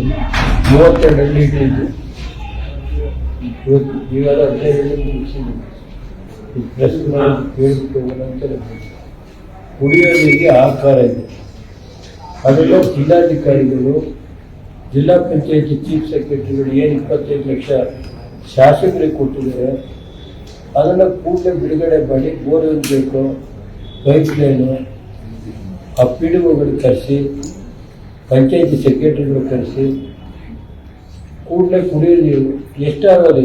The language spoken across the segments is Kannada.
32 ಇಟ್ಟಿದ್ದು ಇವತ್ತು ಈಗಾಗಲೇ 15 ಮುಗಿಸಿದ್ದು. ಈ ಪ್ರೆಸ್ ಕೇಳಿಬಿಟ್ಟು ನಂತರ ಕುಡಿಯೋ ನೀರಿಗೆ ಆಕಾರ ಇದೆ. ಅದೆಲ್ಲ ಜಿಲ್ಲಾಧಿಕಾರಿಗಳು, ಜಿಲ್ಲಾ ಪಂಚಾಯತಿ ಚೀಫ್ ಸೆಕ್ರೆಟರಿಗಳು ಏನು 25 ಲಕ್ಷ ಶಾಸಕರಿಗೆ ಕೊಟ್ಟಿದ್ದಾರೆ, ಅದನ್ನು ಕೂಡಲೇ ಬಿಡುಗಡೆ ಮಾಡಿ ಬೋರ್ವೆಲ್ ಬೇಕು, ಪೈಪ್ ಲೈನು, ಆ ಪಿ ಡಿ ಒಗಳು ಕರೆಸಿ, ಪಂಚಾಯತಿ ಸೆಕ್ರೆಟರಿಗಳು ಕರೆಸಿ ಕೂಡಲೇ ಕುಡಿಯೋ ನೀರು ಎಷ್ಟಾಗೋದು.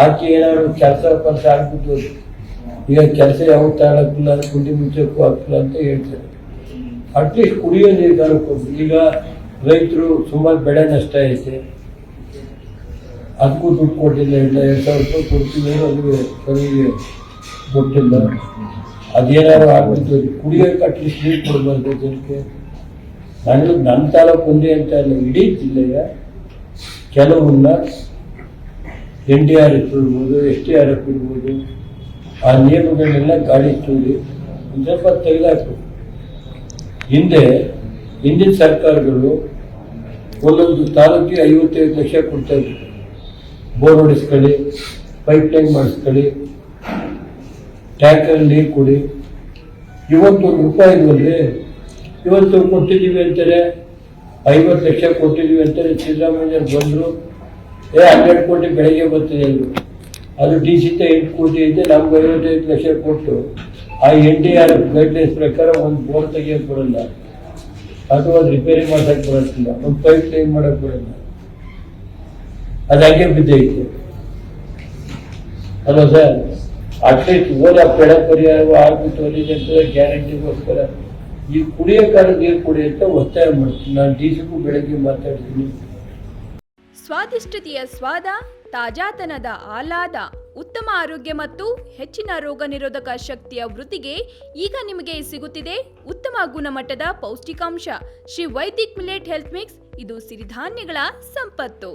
ಆಚೆ ಏನಾದ್ರು ಕೆಲಸ ಆಗ್ಬಿಟ್ಟು ಈಗ ಕೆಲಸ ಯಾವಾಗ ತಗೊಳಕ್ಕಿಲ್ಲ, ಕುಂಡಿ ಮುಚ್ಚಕ್ಕೂ ಆಗ್ತಿಲ್ಲ ಅಂತ ಹೇಳ್ತಾರೆ. ಅಟ್ಲೀಸ್ಟ್ ಕುಡಿಯೋ ನೀರು ಕಾಣಕ್ಕೋದು. ಈಗ ರೈತರು ಸುಮಾರು ಬೆಳೆ ನಷ್ಟ ಐತೆ, ಅದಕ್ಕೂ ದುಡ್ಡು ಕೊಟ್ಟಿಲ್ಲ. 2,000 ರೂಪಾಯಿ ಕೊಡ್ತೀವಿ, ಅದು ಸರಿಗೆ ಕೊಟ್ಟಿಲ್ಲ. ಅದೇನಾದ್ರು ಆಗ್ಬಿಟ್ಟು ಕುಡಿಯೋಕೆ ಅಟ್ಲೀಸ್ಟ್ ನೀರು ಕೊಡಬಾರ್ದು ಜನಕ್ಕೆ. ನನ್ನ ತಾಲೂಕು ಒಂದೇ ಅಂತ ಇಲ್ಲ, ಇಡೀ ಜಿಲ್ಲೆಯ ಕೆಲವನ್ನ NDRF ಇರ್ಬೋದು, SDRF ಇರ್ಬೋದು, ಆ ನಿಯಮಗಳನ್ನೆಲ್ಲ ಗಾಳಿ ತೂರಿ ಒಂದು ಸ್ವಲ್ಪ ತೆಗೆದಾಕು. ಹಿಂದಿನ ಸರ್ಕಾರಗಳು ಒಂದೊಂದು ತಾಲೂಕಿಗೆ 55 ಲಕ್ಷ ಕೊಡ್ತಾಯಿದ್ರು. ಬೋರ್ ಹೊಡಿಸ್ಕೊಳ್ಳಿ, ಪೈಪ್ ಲೈನ್ ಮಾಡಿಸ್ಕೊಳ್ಳಿ, ಟ್ಯಾಂಕಲ್ಲಿ ನೀರು ಕೊಡಿ. ಇವತ್ತು ₹1 ಇಲ್ವಲ್ರಿ. ಇವತ್ತು ಕೊಟ್ಟಿದ್ದೀವಿ ಅಂತಾರೆ, 50 ಲಕ್ಷ ಕೊಟ್ಟಿದ್ದೀವಿ ಅಂತಾರೆ. ಸಿದ್ದರಾಮಯ್ಯ ಬಂದರು, 12 ಕೋಟಿ ಬೆಳಗ್ಗೆ ಬರ್ತಿದೆ ಅಂದರು. ಅದು DC 8 ಕೋಟಿ ಇದೆ, ನಮ್ಗೆ 55 ಲಕ್ಷ ಕೊಟ್ಟು ಆ NDRF ಗೈಡ್ಲೈನ್ಸ್ ಪ್ರಕಾರ ಒಂದು ಬೋರ್ ತೆಗಿಯೋಕೆ ಬರಲ್ಲ, ಅಥವಾ ಅದು ರಿಪೇರಿ ಮಾಡೋಕ್ಕೆ ಬರೋದಿಲ್ಲ, ಒಂದು ಪೈಪ್ ಲೈನ್ ಮಾಡೋಕ್ಕೆ ಬರಲ್ಲ. ಅದು ಹಾಗೆ ಬಿದ್ದೈತೆ ಅಲ್ವಾ ಸರ್? ಅಟ್ಲೀಸ್ಟ್ ಓದಾ ಬೆಳೆ ಪರಿಹಾರ ಆಗ್ಬಿಟ್ಟು ಅಲ್ಲಿದೆ ಅಂತ ಗ್ಯಾರಂಟಿಗೋಸ್ಕರ ಈ ಕುಡಿಯೋ ಕಾಲ ನೀರು ಕುಡಿ ಅಂತ ಒತ್ತಾಯ ಮಾಡ್ತೀನಿ. ನಾನು DCಗೂ ಬೆಳಗ್ಗೆ ಮಾತಾಡ್ತೀನಿ. ಸ್ವಾದಿಷ್ಟತೆಯ ಸ್ವಾದ, ತಾಜಾತನದ ಆಹ್ಲಾದ, ಉತ್ತಮ ಆರೋಗ್ಯ ಮತ್ತು ಹೆಚ್ಚಿನ ರೋಗ ನಿರೋಧಕ ಶಕ್ತಿಯ ವೃದ್ಧಿಗೆ ಈಗ ನಿಮಗೆ ಸಿಗುತ್ತಿದೆ ಉತ್ತಮ ಗುಣಮಟ್ಟದ ಪೌಷ್ಟಿಕಾಂಶ Shri Vaidik millet health mix. ಇದು ಸಿರಿಧಾನ್ಯಗಳ ಸಂಪತ್ತು.